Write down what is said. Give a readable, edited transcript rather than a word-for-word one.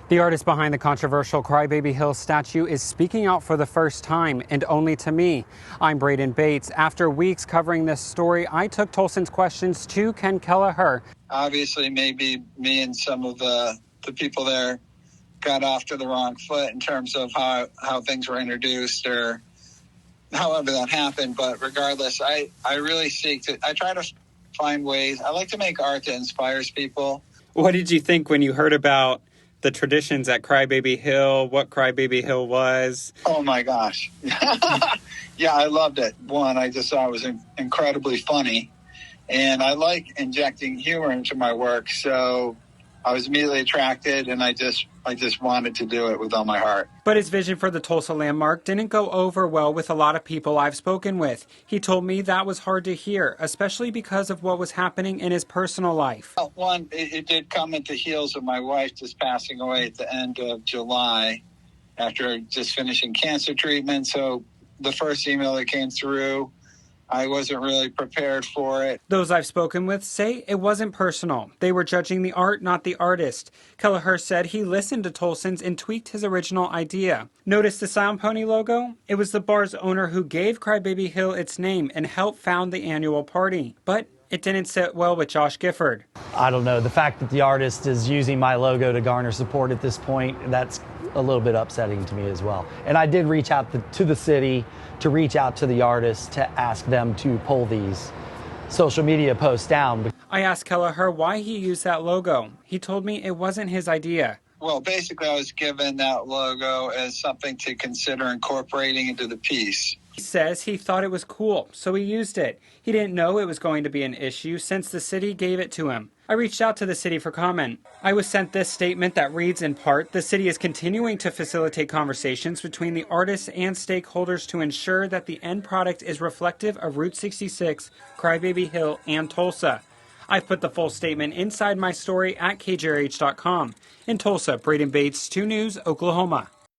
The artist behind the controversial Crybaby Hill statue is speaking out for the first time, and only to me. I'm Braden Bates. After weeks covering this story, I took Tulsans questions to Ken Kelleher. Obviously, maybe me and some of the people there got off to the wrong foot in terms of how things were introduced or however that happened. But regardless, I really I try to find ways. I like to make art that inspires people. What did you think when you heard about the traditions at Crybaby Hill, what Crybaby Hill was? Oh my gosh. Yeah, I loved it. One, I just thought it was incredibly funny. And I like injecting humor into my work. So I was immediately attracted, and I just wanted to do it with all my heart. But his vision for the Tulsa landmark didn't go over well with a lot of people I've spoken with. He told me that was hard to hear, especially because of what was happening in his personal life. Well, one, it did come at the heels of my wife just passing away at the end of July after just finishing cancer treatment. So the first email that came through, I wasn't really prepared for it. Those I've spoken with say it wasn't personal. They were judging the art, not the artist. Kelleher said he listened to Tulsans and tweaked his original idea. Notice the Sound Pony logo? It was the bar's owner who gave Crybaby Hill its name and helped found the annual party. But it didn't sit well with Josh Gifford. I don't know. The fact that the artist is using my logo to garner support at this point, that's a little bit upsetting to me as well. And I did reach out to the city to reach out to the artist to ask them to pull these social media posts down. I asked Kelleher why he used that logo. He told me it wasn't his idea. Well, basically, I was given that logo as something to consider incorporating into the piece. He says he thought it was cool, so he used it. He didn't know it was going to be an issue since the city gave it to him. I reached out to the city for comment. I was sent this statement that reads in part, the city is continuing to facilitate conversations between the artists and stakeholders to ensure that the end product is reflective of Route 66, Crybaby Hill, and Tulsa. I've put the full statement inside my story at kjrh.com. In Tulsa, Braden Bates, 2 News, Oklahoma.